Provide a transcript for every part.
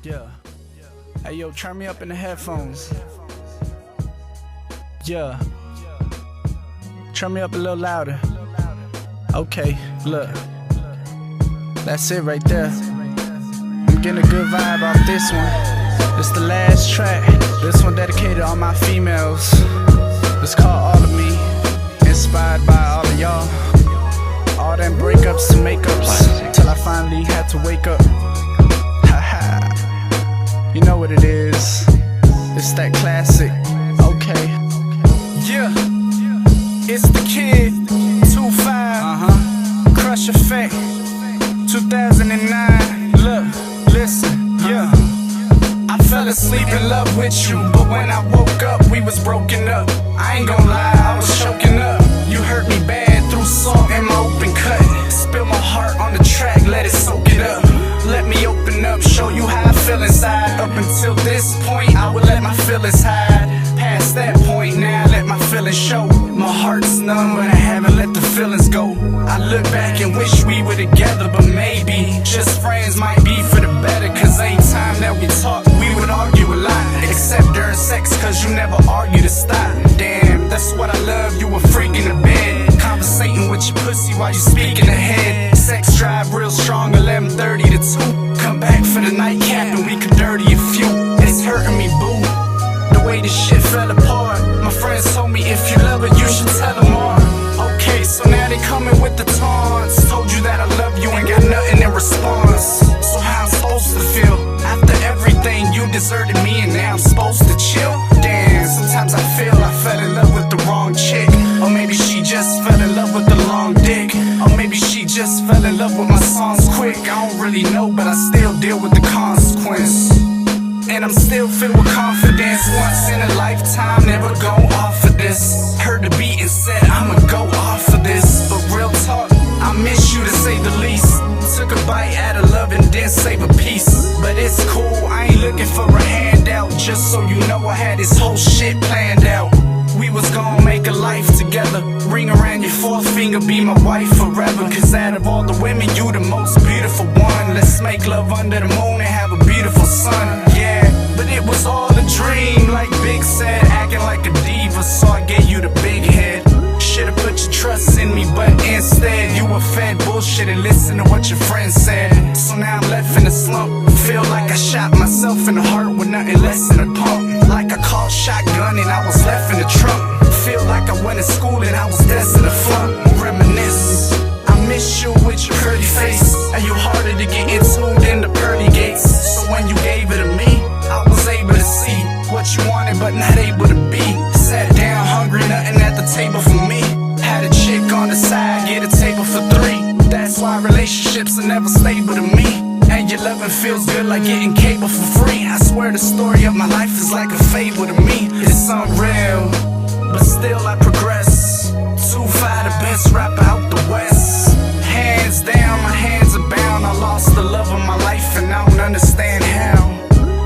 Yeah. Hey yo, turn me up in the headphones. Yeah. Turn me up a little louder. Okay, look. That's it right there. I'm getting a good vibe off this one. This the last track. This one dedicated to all my females. It's called All of Me. Inspired by all of y'all. All them breakups and makeups. Till I finally had to wake up. You know what it is. It's that classic. Okay. Yeah. It's the kid. 2-5. Crush Effect. 2009. Look, listen. Yeah. I fell asleep in love with you, but when I woke up, we was broken up. I ain't gon' lie, I was choking up. You hurt me bad, threw salt in my open cut. Spill my heart on the track, let it soak it up. Let me open up, show you how I feel inside. Up until this point, I would let my feelings hide. Past that point, now let my feelings show. My heart's numb, but I haven't let the feelings go. I look back and wish we were together, but maybe just friends might be for the better. Cause ain't time that we talk, we would argue a lot. Except during sex, cause you never argue to stop. Damn, that's what I love, you a freak in the bed. Conversating with your pussy while you speak in the head. Sex drive real strong, 11:30 to 2. Come back for the nightcap and we could dirty a few. It's hurting me, boo, the way this shit fell apart. My friends told me if you love her, you should tell her more. Okay, so now they coming with the taunts. Told you that I love you, ain't got nothing in response. So how I'm supposed to feel after everything you deserted me and now I'm supposed to chill? Damn, sometimes I feel I fell in love with the wrong chick. Or maybe she just fell in love with the long dick. Or maybe she just fell in love with my songs quick. I don't really know, but I still deal with the consequence. And I'm still filled with confidence. Once in a lifetime, never go off of this. Heard the beat and said I'ma go off of this. But real talk, I miss you to say the least. Took a bite out of love and didn't save a piece. But it's cool, I ain't looking for a handout. Just so you know I had this whole shit planned out. We was gonna make a life together. Ring around your fourth finger, be my wife forever. Cause out of all the women, you the most beautiful one. Let's make love under the moon and have a beautiful son. Yeah, but it was all a dream. Like Big said, acting like a diva. So I gave you the big head. Should've put your trust in me, but instead you were fed bullshit and listened to what your friends said. So now I'm left in a slump. Feel like I shot myself in the heart with nothing less than a pump. Like I caught shotgun and I was left in the trunk. Feel like I went to school and I was destined to flunk. Reminisce, I miss you with your pretty face. And you harder to get into than the pearly gates. So when you gave it to me, I was able to see what you wanted but not able to be. Sat down hungry, nothing at the table for me. Had a chick on the side, get a table for 3. That's why relationships are never stable to me. And your loving feels good like getting cable for free. I swear the story of my life is like a fable to me. It's unreal, but still I progress. 2-5, the best rapper out the west. Hands down, my hands are bound. I lost the love of my life and I don't understand how.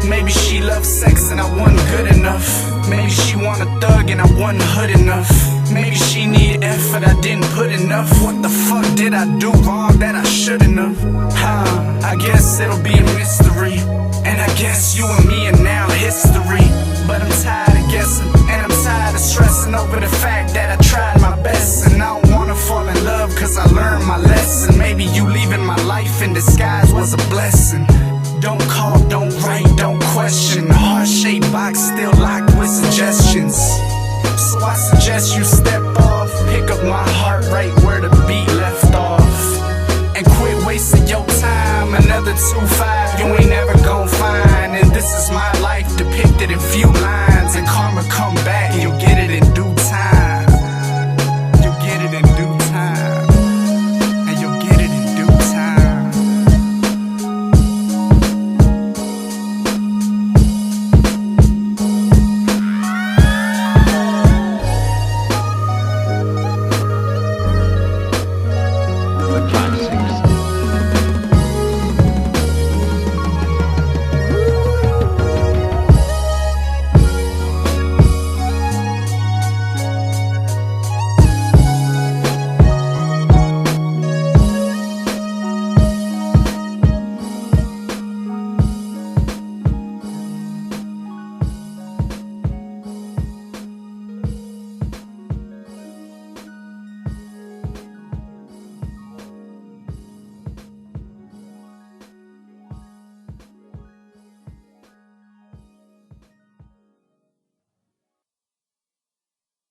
Maybe she loved sex and I wasn't good enough. Maybe she want a thug and I wasn't hood enough. Maybe she need effort, I didn't put enough. What the fuck did I do wrong that I shouldn't have? I guess it'll be a mystery. And I guess you and me are now history. But I'm tired of guessing, and I'm tired of stressing over the fact that I tried my best. And I don't wanna fall in love cause I learned my lesson. Maybe you leaving my life in disguise was a blessing.